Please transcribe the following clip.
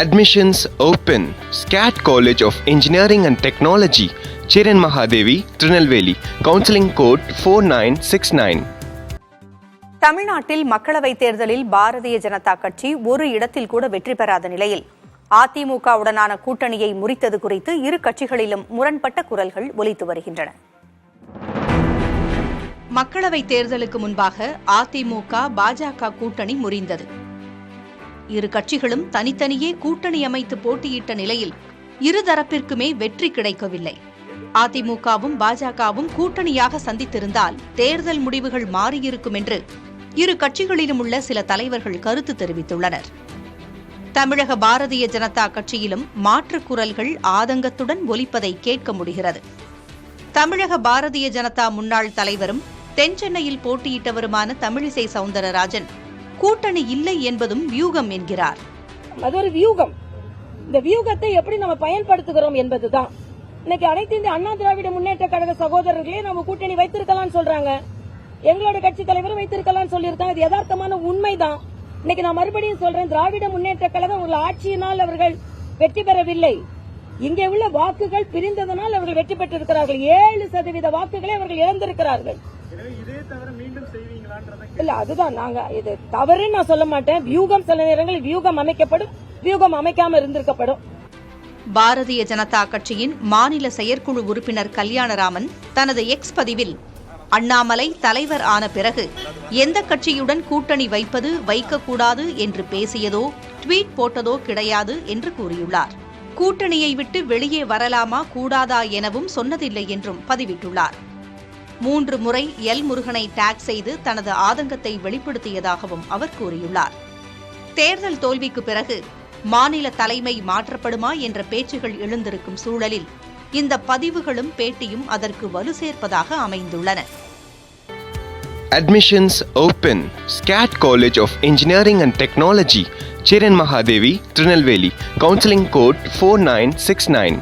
Admissions open. SCAT College of Engineering and Technology, Chiran Mahadevi, Trinelveli. Counseling code 4969. தமிழ்நாட்டில் மக்களவைத் தேர்தலில் பாரதிய ஜனதா கட்சி ஒரு இடத்தில் கூட வெற்றி பெறாத நிலையில் அதிமுகவுடனான கூட்டணியை முறித்தது குறித்து இரு கட்சிகளிலும் முரண்பட்ட குரல்கள் ஒலித்து வருகின்றன. மக்களவைத் தேர்தலுக்கு முன்பாக அதிமுக பாஜக கூட்டணி முறிந்தது. இரு கட்சிகளும் தனித்தனியே கூட்டணி அமைத்து போட்டியிட்ட நிலையில் இருதரப்பிற்குமே வெற்றி கிடைக்கவில்லை. அதிமுகவும் பாஜகவும் கூட்டணியாக சந்தித்திருந்தால் தேர்தல் முடிவுகள் மாறியிருக்கும் என்று இரு கட்சிகளிலும் உள்ள சில தலைவர்கள் கருத்து தெரிவித்துள்ளனர். தமிழக பாரதிய ஜனதா கட்சியிலும் மாற்றுக் குரல்கள் ஆதங்கத்துடன் ஒலிப்பதை கேட்க முடிகிறது. தமிழக பாரதிய ஜனதா முன்னாள் தலைவரும் தென்சென்னையில் போட்டியிட்டவருமான தமிழிசை சவுந்தரராஜன் கூட்டணி இல்லை என்பதும் வியூகம் என்கிறார். அது ஒரு வியூகம். இந்த வியூகத்தை எப்படி நம்ம பயன்படுத்துகிறோம் என்பதுதான். இன்னைக்கு அனைத்து இந்திய அண்ணா திராவிட முன்னேற்ற கழக சகோதரர்களே நம்ம கூட்டணி வைத்திருக்கலாம் சொல்றாங்க. எங்களோட கட்சி தலைவரும் வைத்திருக்கலாம் சொல்லியிருக்காங்க. இது யதார்த்தமான உண்மைதான். இன்னைக்கு நான் மறுபடியும் சொல்றேன், திராவிட முன்னேற்ற கழகம் உள்ள ஆட்சியினால் அவர்கள் வெற்றி பெறவில்லை. இங்கே உள்ள வாக்குகள் பிரிந்ததனால் அவர்கள் வெற்றி பெற்றிருக்கிறார்கள். 7% வாக்குகளை அவர்கள் இழந்திருக்கிறார்கள். இல்ல, அதுதான் நாங்க இது தவறு நான் சொல்ல மாட்டேன். வியூகம் சில நேரங்களில் வியூகம் அமைக்கப்படும், வியூகம் அமைக்காம இருந்திருக்கப்படும். பாரதிய ஜனதா கட்சியின் மாநில செயற்குழு உறுப்பினர் கல்யாணராமன் தனது எக்ஸ் பதிவில் அண்ணாமலை தலைவர் ஆன பிறகு எந்த கட்சியுடன் கூட்டணி வைப்பது வைக்கக்கூடாது என்று பேசியதோ ட்வீட் போட்டதோ கிடையாது என்று கூறியுள்ளார். கூட்டணியை விட்டு வெளியே வரலாமா கூடாதா எனவும் சொன்னதில்லை என்றும் பதிவிட்டுள்ளார். 3 முறை எல் முருகனை டேக் செய்து தனது ஆதங்கத்தை வெளிப்படுத்தியதாகவும் அவர் கூறியுள்ளார். தேர்தல் தோல்விக்கு பிறகு மாநில தலைமை மாற்றப்படுமா என்ற பேச்சுகள் எழுந்திருக்கும் சூழலில் இந்த பதிவுகளும் பேட்டியும் அதற்கு வலு சேர்ப்பதாக அமைந்துள்ளன. Admissions open. SCAT College of Engineering and Technology, Chiran Mahadevi, Trinelveli. Counseling code 4969.